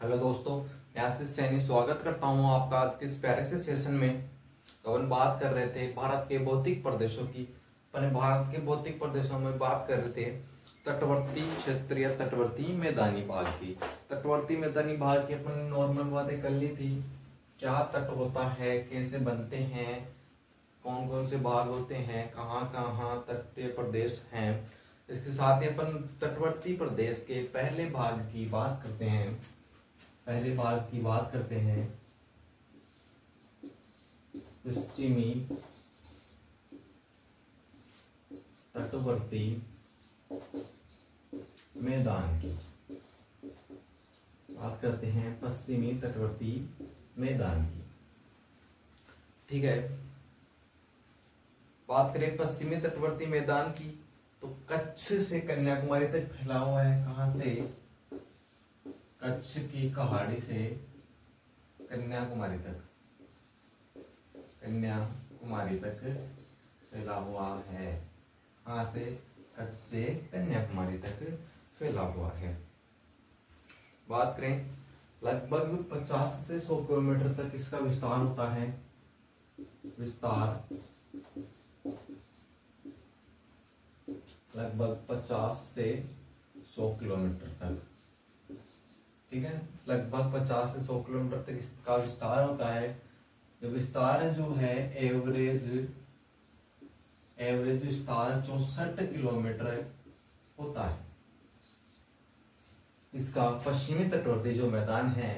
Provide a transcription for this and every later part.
Hello दोस्तों, मैं आशीष सैनी स्वागत करता हूं आपका आज के इस प्यारे से सेशन में। तो अपन बात कर रहे थे भारत के भौतिक प्रदेशों की। अपने भारत के भौतिक प्रदेशों में बात कर रहे थे तटवर्ती क्षेत्र या तटवर्ती मैदानी भाग की। तटवर्ती मैदानी भाग की अपन नॉर्मल बातें कर ली थी। क्या तट होता है, कैसे बनते हैं, कौन कौन से भाग होते हैं, कहाँ कहाँ तटीय प्रदेश हैं। इसके साथ ही अपन तटवर्ती प्रदेश के पहले भाग की बात करते हैं। पहले भाग की बात करते हैं पश्चिमी तटवर्ती मैदान की। बात करते हैं पश्चिमी तटवर्ती मैदान की। ठीक है, बात करें पश्चिमी तटवर्ती मैदान की तो कच्छ से कन्याकुमारी तक फैला हुआ है। कहां से? कच्छ की पहाड़ी से कन्याकुमारी तक, कन्याकुमारी तक फैला हुआ है। कहां से? कच्छ से कन्याकुमारी तक फैला हुआ है। बात करें लगभग 50 से 100 किलोमीटर तक इसका विस्तार होता है। विस्तार लगभग 50 से 100 किलोमीटर तक। ठीक है, लगभग 50 से 100 किलोमीटर तक इसका विस्तार होता है। जो विस्तार जो है एवरेज विस्तार 64 किलोमीटर होता है। इसका पश्चिमी तटवर्ती जो मैदान है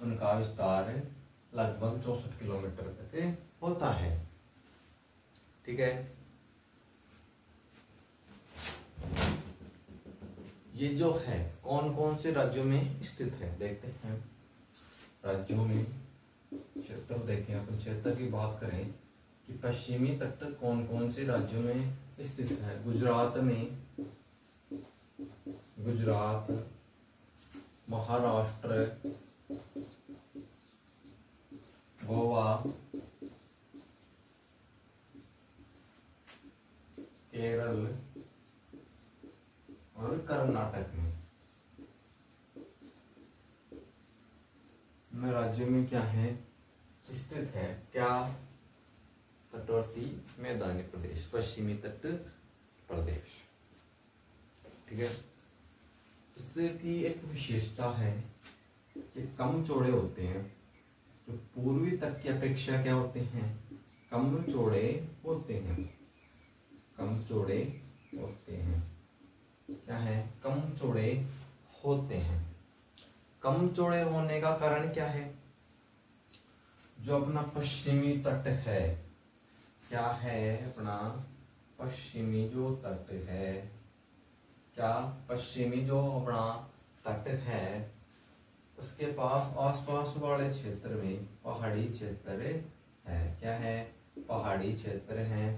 उनका विस्तार लगभग 64 किलोमीटर तक होता है। ठीक है, ये जो है कौन कौन से राज्यों में स्थित है देखते हैं। राज्यों में क्षेत्र देखें, अपन क्षेत्र की बात करें कि पश्चिमी तट कौन कौन से राज्यों में स्थित है। गुजरात में, गुजरात, महाराष्ट्र, गोवा, केरल और कर्नाटक में राज्यों में क्या है स्थित है। क्या? तटवर्ती मैदानी प्रदेश, पश्चिमी तट प्रदेश। ठीक है, इसकी एक विशेषता है कि कम चौड़े होते हैं। जो पूर्वी तट की अपेक्षा क्या होते हैं? कम चौड़े होते हैं। कम चौड़े होते हैं। क्या है? कम चौड़े होते हैं। कम चौड़े होने का कारण क्या है? जो अपना पश्चिमी तट है, क्या है अपना पश्चिमी जो तट है, क्या पश्चिमी जो अपना तट है उसके पास आसपास वाले क्षेत्र में पहाड़ी क्षेत्र है। क्या है? पहाड़ी क्षेत्र है।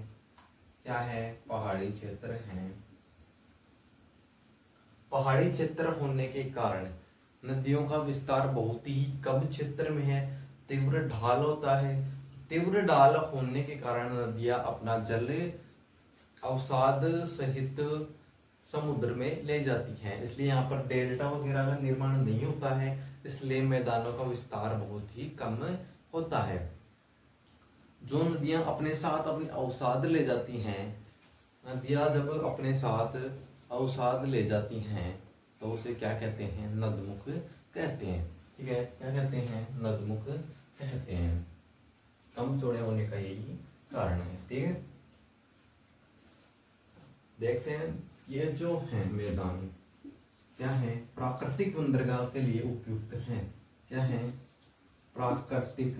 क्या है? पहाड़ी क्षेत्र है। पहाड़ी क्षेत्र होने के कारण नदियों का विस्तार बहुत ही कम क्षेत्र में है। तीव्र ढाल होता है। तीव्र ढाल होने के कारण नदियां अपना जल अवसाद सहित समुद्र में ले जाती हैं। इसलिए यहाँ पर डेल्टा वगैरह का निर्माण नहीं होता है। इसलिए मैदानों का विस्तार बहुत ही कम होता है। जो नदियां अपने साथ अपनी अवसाद ले जाती हैं, नदियां जब अपने साथ अवसाद ले जाती हैं तो उसे क्या कहते हैं? नदमुख कहते हैं। ठीक है, क्या कहते हैं? नदमुख कहते हैं। कम चौड़े होने का यही कारण है। ठीक है, देखते हैं ये जो है मैदान क्या है? प्राकृतिक बंदरगाह के लिए उपयुक्त है। क्या है? प्राकृतिक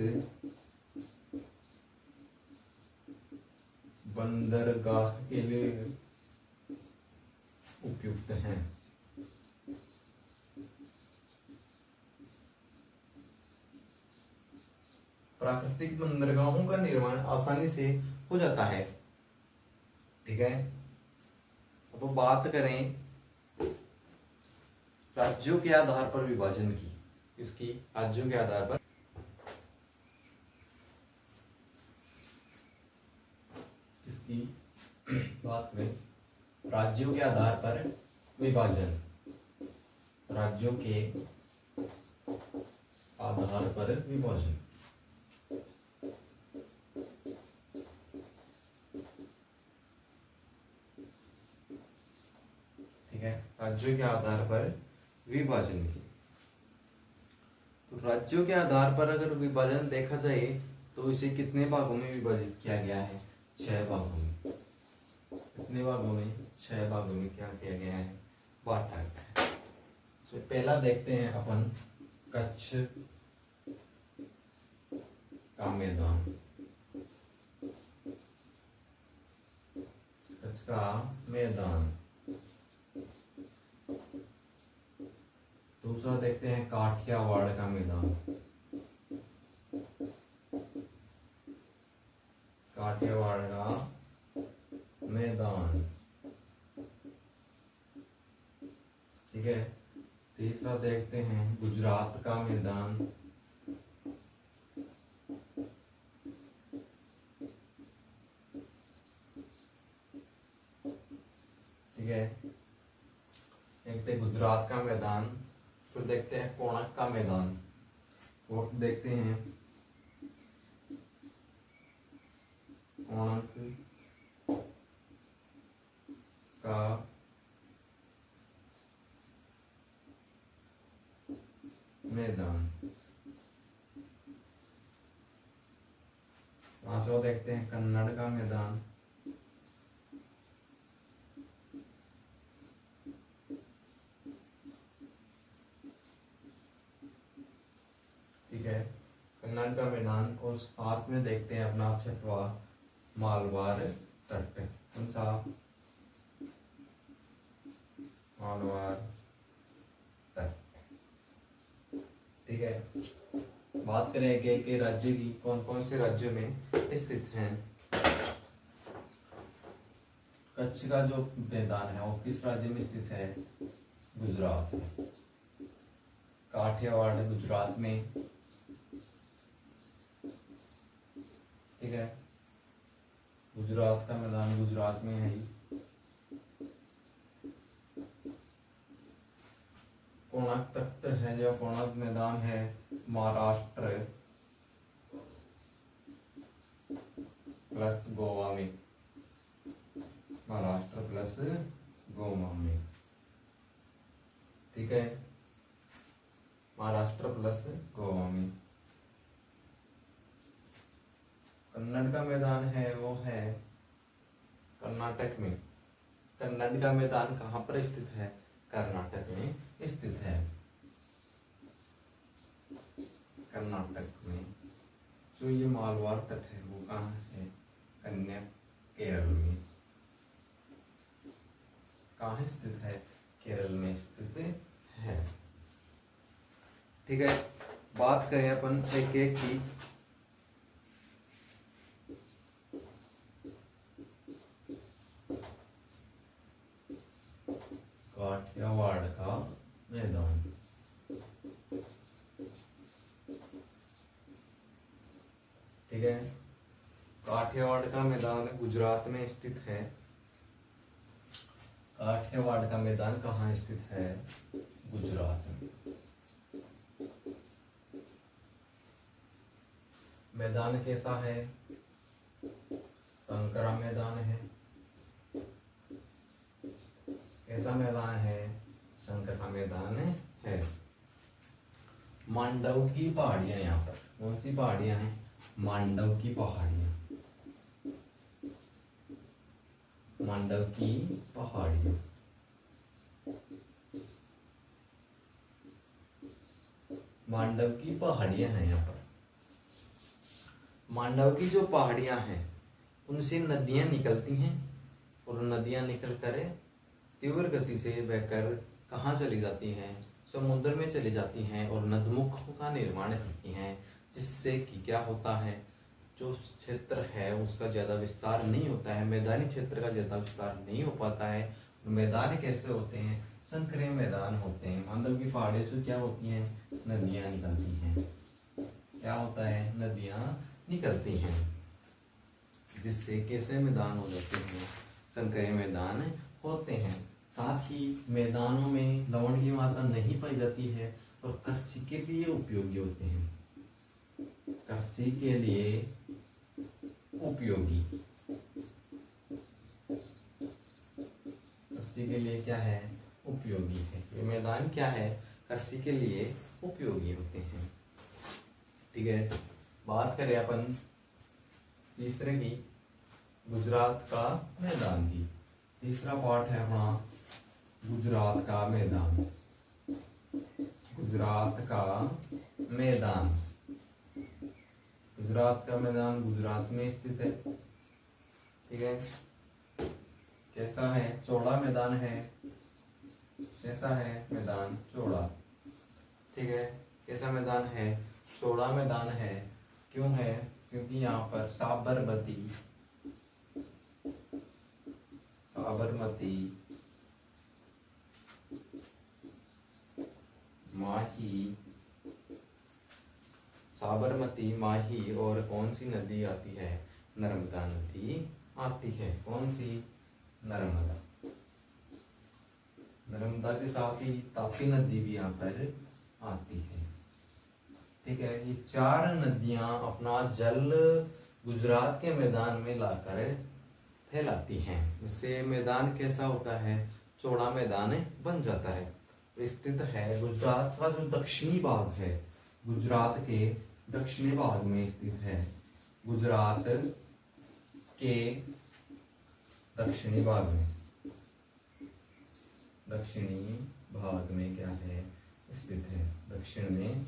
बंदरगाह के लिए उपयुक्त हैं। प्राकृतिक बंदरगाहों का निर्माण आसानी से हो जाता है। ठीक है, अब बात करें राज्यों के आधार पर विभाजन की। इसकी राज्यों के आधार पर इसकी बात करें, राज्यों के आधार पर विभाजन। राज्यों के आधार पर विभाजन। ठीक है, राज्यों के आधार पर विभाजन की। तो राज्यों के आधार पर अगर विभाजन देखा जाए तो इसे कितने भागों में विभाजित किया गया है? 6 भागों में। कितने भागों में? 6 भागों में क्या किया गया है? बांटा गया है। तो पहला देखते हैं अपन कच्छ का मैदान। कच्छ का मैदान। दूसरा देखते हैं काठियावाड़ का मैदान। काठियावाड़ का मैदान। ठीक है। तीसरा देखते हैं गुजरात का मैदान। ठीक है, देखते हैं गुजरात का मैदान। फिर देखते हैं कोणार्क का मैदान। और देखते हैं कोणार्क का मैदान। पांचवा देखते हैं कन्नड़ का मैदान। ठीक है, कन्नड़ का मैदान। और साथ में देखते हैं अपना छठवा मालवार तट। कौन सा? मालवार तट। ठीक है, बात करें कि राज्य की कौन कौन से राज्यों में स्थित हैं। कच्छ का जो मैदान है वो किस राज्य में स्थित है? गुजरात में। काठियावाड़ गुजरात में। ठीक है, गुजरात का मैदान गुजरात में है। कोणार्क तट है जो कोणार्क मैदान है महाराष्ट्र प्लस गोवा में। महाराष्ट्र प्लस गोवा में। ठीक है, महाराष्ट्र प्लस गोवा में। कन्नड़ का मैदान है वो है कर्नाटक में। कन्नड़ का मैदान कहाँ पर स्थित है? कर्नाटक में स्थित है। कर्नाटक में। जो ये मालवार तट है वो कहाँ है? कन्या केरल में। कहाँ स्थित है? केरल में स्थित है। ठीक है, बात करें अपन एक एक की। काठियावाड़ का मैदान। ठीक है, काठियावाड़ का मैदान गुजरात में स्थित है। काठियावाड़ का मैदान कहाँ स्थित है? गुजरात में। मैदान कैसा है? संकरा मैदान है। कैसा मैदान है? संकरा मैदान है। मांडव की पहाड़ियां यहाँ पर। कौन सी पहाड़ियां हैं? मांडव की पहाड़ियां। मांडव की पहाड़ियां। मांडव की पहाड़ियां हैं यहाँ पर। मांडव की जो पहाड़ियां हैं उनसे नदियां निकलती हैं और नदियां निकल कर तीव्र गति से बहकर कहाँ चली जाती हैं? समुद्र में चली जाती हैं और नदमुखों का निर्माण करती हैं, जिससे कि क्या होता है? जो क्षेत्र है उसका ज्यादा विस्तार नहीं होता है। मैदानी क्षेत्र का ज्यादा विस्तार नहीं हो पाता है। मैदान कैसे होते हैं? संकरे मैदान होते हैं। मांडव की पहाड़ियों से क्या होती हैं? नदियां निकलती हैं। क्या होता है? नदियां निकलती हैं, जिससे कैसे मैदान हो जाते हैं? संकरे मैदान होते हैं। साथ ही मैदानों में लवण की मात्रा नहीं पाई जाती है और कृषि के लिए उपयोगी होते हैं। कृषि के लिए उपयोगी, कृषि के लिए क्या है, उपयोगी है। ये मैदान क्या है, कृषि के लिए उपयोगी होते हैं। ठीक है, बात करें अपन तीसरे की, गुजरात का मैदान की। तीसरा पार्ट है अपना गुजरात का मैदान। गुजरात का मैदान, गुजरात का मैदान गुजरात में स्थित है। ठीक है, कैसा है, चौड़ा मैदान है। कैसा है मैदान, चौड़ा। ठीक है, कैसा मैदान है, चौड़ा मैदान है। क्यों है, क्योंकि यहाँ पर साबरमती माही और कौन सी नदी आती है, नर्मदा नदी आती है। कौन सी, नर्मदा। नर्मदा के साथ ही तापी नदी भी यहाँ पर आती है। ठीक है, ये चार नदियां अपना जल गुजरात के मैदान में लाकर फैलाती हैं। इससे मैदान कैसा होता है, चौड़ा मैदान बन जाता है। स्थित है गुजरात का जो दक्षिणी भाग है, गुजरात के दक्षिणी भाग में स्थित है। गुजरात के दक्षिणी भाग में, दक्षिणी भाग में क्या है, स्थित है। दक्षिण में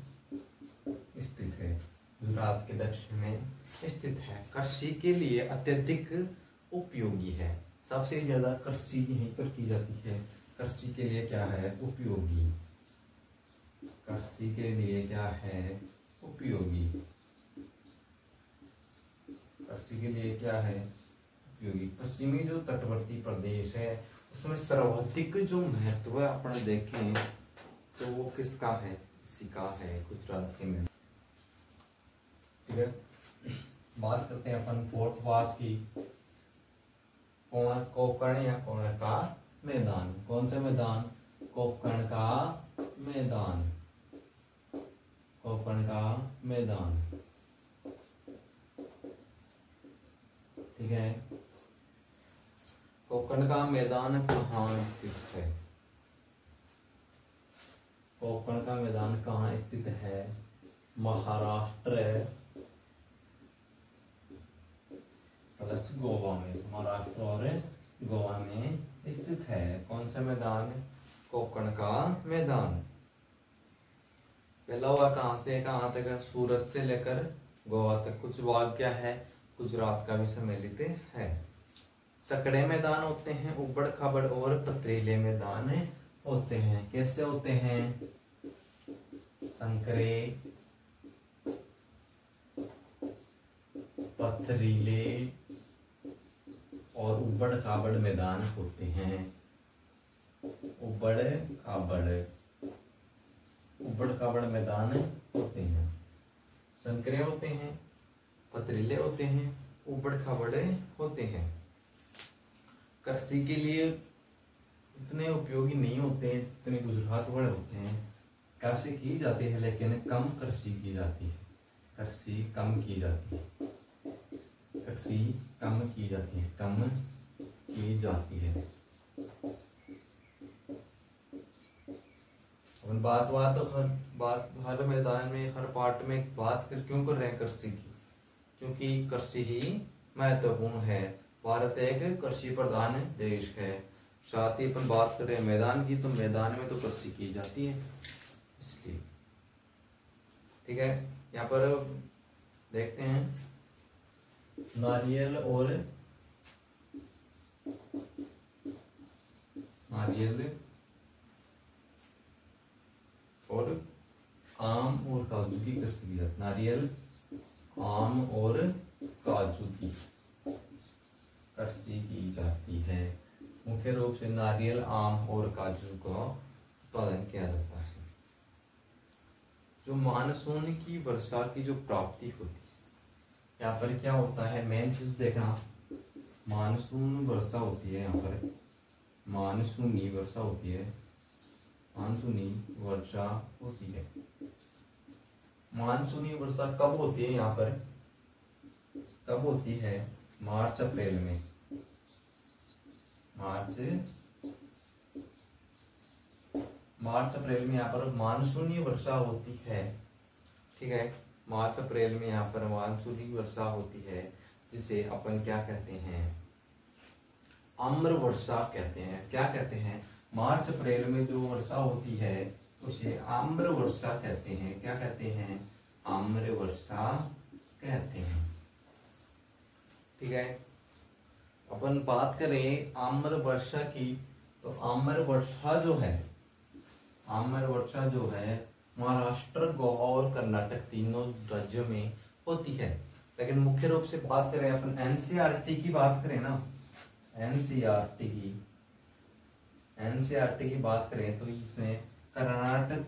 स्थित है, गुजरात के दक्षिण में स्थित है। कृषि के लिए अत्यधिक उपयोगी है। सबसे ज्यादा कृषि यहीं पर की जाती है। कृषि के लिए क्या है, उपयोगी। कृषि के लिए क्या है, उपयोगी। कृषि के लिए क्या है, उपयोगी। पश्चिमी जो तटवर्ती प्रदेश है उसमें सर्वाधिक जो महत्व अपन देखें तो वो किसका है, इसी का है, गुजरात के में। ठीक है, बात करते हैं अपन फोर्थ पार्ट की, कोंकण या कोंकण का मैदान। कौन सा मैदान, कोंकण का मैदान। कोंकण का मैदान। ठीक है, कोंकण का मैदान कहाँ स्थित है, कोंकण का मैदान कहाँ स्थित है, महाराष्ट्र प्लस गोवा में। महाराष्ट्र और गोवा में स्थित है। कौन सा मैदान, कोंकण का मैदान। पहला हुआ कहाँ से कहाँ तक, सूरत से लेकर गोवा तक। कुछ भाग क्या है, गुजरात का भी सम्मिलित है। सकड़े मैदान होते हैं, उबड़ खाबड़ और पथरीले मैदान होते हैं। कैसे होते हैं, संकरे, पथरीले और उबड़ खाबड़ मैदान होते हैं। उबड़ खाबड़ मैदान होते हैं। संकरे होते हैं, पथरीले होते हैं, उबड़ खाबड़ होते हैं। कृषि के लिए इतने उपयोगी नहीं होते हैं जितने गुजरात वाले होते हैं। कृषि की जाती है लेकिन कम कृषि की जाती है। कृषि कम की जाती है। कृषि कम की जाती है, कम की जाती है। बात हर मैदान में, हर पार्ट में बात क्यों कर रहे हैं कृषि की, क्योंकि कृषि ही महत्वपूर्ण है। भारत एक कृषि प्रधान देश है। साथ ही अपन बात कर रहे हैं मैदान की, तो मैदान में तो कृषि की जाती है इसलिए। ठीक है, यहाँ पर देखते हैं नारियल और आम और काजू की कृषि की जाती है। नारियल, आम और काजू की कृषि की जाती है। मुख्य रूप से नारियल, आम और काजू का उत्पादन किया जाता है। जो मानसून की वर्षा की जो प्राप्ति होती है, यहाँ पर क्या होता है, मेन चीज देखना, मानसून वर्षा होती है। यहाँ पर मानसूनी वर्षा होती है। मानसूनी वर्षा होती है। मानसूनी वर्षा कब होती है? यहाँ पर कब होती है? मार्च अप्रैल में। मार्च अप्रैल में यहाँ पर मानसूनी वर्षा होती है। ठीक है, मार्च अप्रैल में यहाँ पर मानसूनी वर्षा होती है, जिसे अपन क्या कहते हैं? आम्र वर्षा कहते हैं। क्या कहते हैं? मार्च अप्रैल में जो वर्षा होती है उसे आम्र वर्षा कहते हैं। क्या कहते हैं? आम्र वर्षा कहते हैं। ठीक है, अपन बात करें आम्र वर्षा की, तो आम्र वर्षा जो है, आम्र वर्षा जो है महाराष्ट्र, गोवा और कर्नाटक तीनों राज्यों में होती है। लेकिन मुख्य रूप से बात करें अपन एनसीईआरटी की बात करें ना, एनसीईआरटी की बात करें तो इसमें कर्नाटक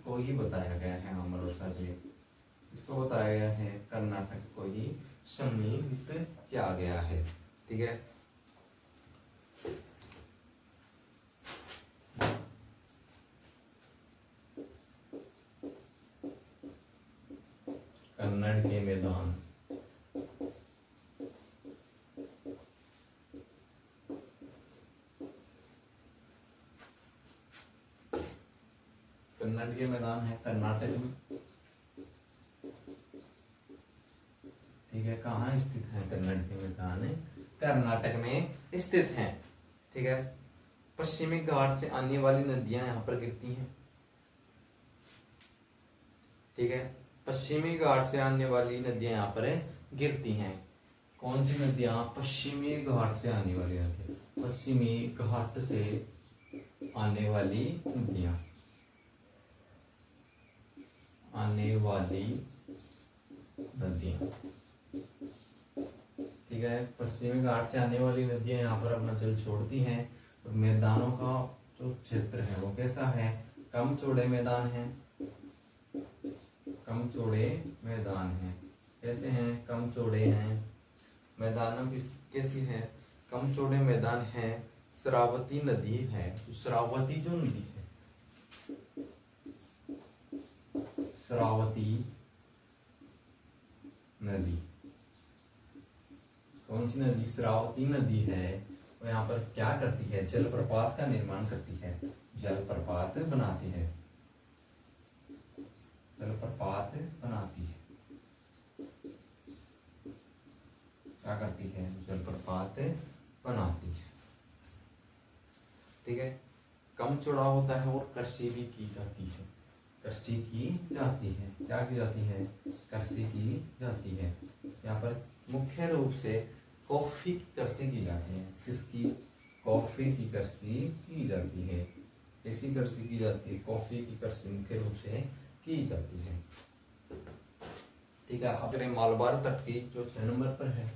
को ही बताया गया है। आम्र वर्षा जो इसको बताया गया है, कर्नाटक को ही सम्मिलित किया गया है। ठीक है, कन्नड़ के मैदान, कन्नड़ के मैदान है कर्नाटक में। ठीक है, कहाँ स्थित है? कन्नड़ के मैदान कर्नाटक में स्थित है। ठीक है, पश्चिमी घाट से आने वाली नदियां यहाँ पर गिरती हैं। ठीक है, पश्चिमी घाट से आने वाली नदियां यहाँ पर गिरती हैं। कौन सी नदियां? पश्चिमी घाट से आने वाली नदियां, पश्चिमी घाट से आने वाली नदियां, आने वाली नदियां। ठीक है, पश्चिमी घाट से आने वाली नदियां यहाँ पर अपना जल छोड़ती हैं। और मैदानों का जो क्षेत्र है वो कैसा है? कम चौड़े मैदान है, कम चौड़े मैदान है। कैसे हैं? कम चौड़े हैं। मैदानों की कैसी है? कम चौड़े मैदान है। श्रावती नदी है, तो श्रावती जो नदी है, श्रावती नदी, कौन सी नदी? श्रावती नदी है। वो यहाँ पर क्या करती है? जलप्रपात का निर्माण करती है, जलप्रपात बनाती है, जलप्रपात बनाती है। क्या करती है? जलप्रपात बनाती है। ठीक है, कम चौड़ा होता है और कृषि भी की जाती है, कृषि की जाती है। क्या की जाती है? कृषि की जाती है। यहाँ पर मुख्य रूप से कॉफी की कृषि की जाती है। किसकी? कॉफी की कृषि की जाती है। कैसी कृषि की जाती है? कॉफी की कृषि मुख्य रूप से की जाती है। ठीक है, अब मालबार तट की जो 6 नंबर पर है,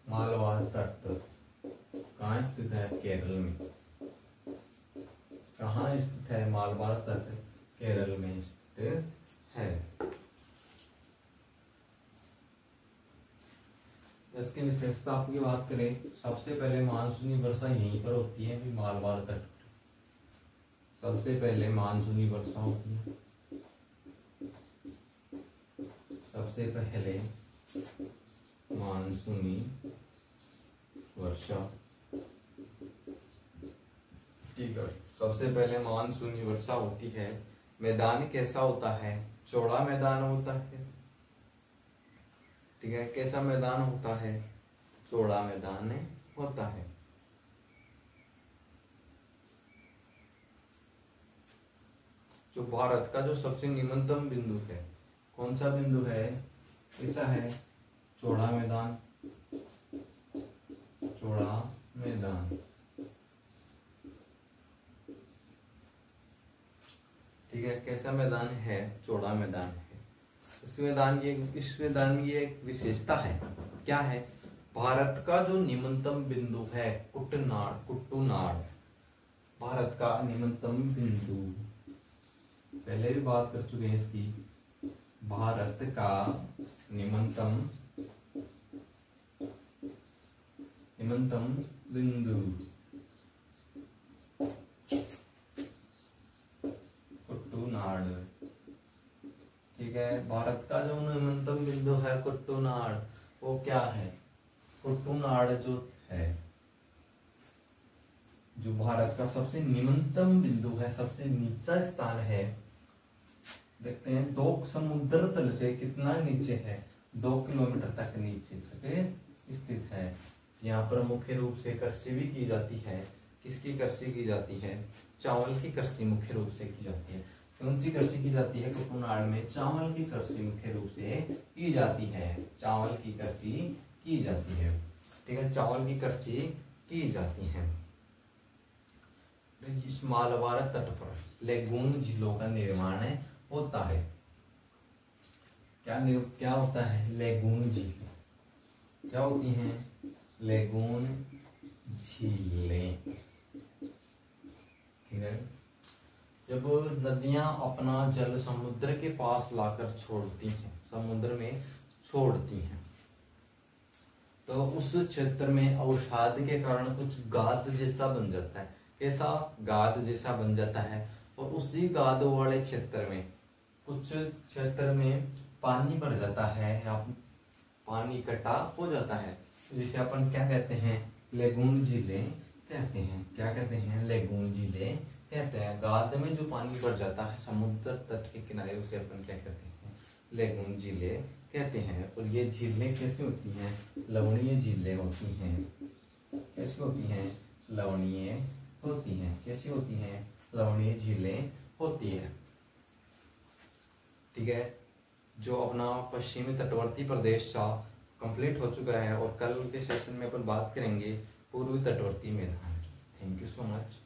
मालबार तट कहाँ स्थित है? केरल में। कहाँ स्थित है? मालबार तट केरल में स्थित है। इसकी विशेषता की बात करें, सबसे पहले मानसूनी वर्षा यहीं पर होती है, फिर मालबार तट सबसे पहले मानसूनी वर्षा होती है। सबसे पहले मानसूनी वर्षा, ठीक है, सबसे पहले मानसूनी वर्षा होती है। मैदान कैसा होता है? चौड़ा मैदान होता है। ठीक है, कैसा मैदान होता है? चौड़ा मैदान होता है। जो भारत का जो सबसे निम्नतम बिंदु है, कौन सा बिंदु है? कैसा है? चौड़ा मैदान, चौड़ा मैदान। ठीक है, कैसा मैदान है? चौड़ा मैदान है। इस मैदान में ये एक विशेषता है। क्या है? भारत का जो निम्नतम बिंदु है कुट्टूनाड़, भारत का निम्नतम बिंदु, पहले भी बात कर चुके हैं इसकी। भारत का निम्नतम निम्नतम बिंदु कुट्टूनाड़। ठीक है, भारत का जो निम्नतम बिंदु है कुट्टूनाड़, वो क्या है? कुट्टूनाड़ जो है, जो भारत का सबसे निम्नतम बिंदु है, सबसे नीचा स्थान है, देखते हैं 2 समुद्र तल से कितना नीचे है, 2 किलोमीटर तक नीचे तक स्थित है। यहाँ पर मुख्य रूप से कृषि भी की जाती है। किसकी कृषि की जाती है? चावल की कृषि मुख्य रूप से की जाती है। कौन सी कृषि की जाती है? कुट्टूनाड़ में चावल की कृषि मुख्य रूप से की जाती है। चावल की कृषि की जाती है। ठीक है, चावल की कृषि की जाती है। इस मालवार तट पर लेगून झीलों का निर्माण होता है। क्या होता है? लेगून झील क्या होती हैं? लेगून झीलें। ठीक है, जब नदियां अपना जल समुद्र के पास लाकर छोड़ती हैं, समुद्र में छोड़ती हैं, तो उस क्षेत्र में अवसाद के कारण कुछ गाद जैसा बन जाता है। कैसा? गाद जैसा बन जाता है। और उसी गाद वाले क्षेत्र में कुछ क्षेत्र में पानी भर जाता है या पानी इकट्ठा हो जाता है, जिसे अपन क्या कहते हैं? लेगून झीलें कहते हैं। क्या कहते हैं? लेगून झीलें कहते हैं। गाद में जो पानी भर जाता है समुद्र तट के किनारे, उसे अपन क्या कहते हैं? लेगून झीलें कहते हैं। और ये झीलें कैसी होती हैं? लवणीय झीलें होती हैं। कैसी होती हैं? लवणीय होती हैं। कैसी होती हैं? लवणीय झीलें होती है। ठीक है, जो अपना पश्चिमी तटवर्ती प्रदेश का कंप्लीट हो चुका है, और कल के सेशन में अपन बात करेंगे पूर्वी तटवर्ती मैदान की। Thank you so much.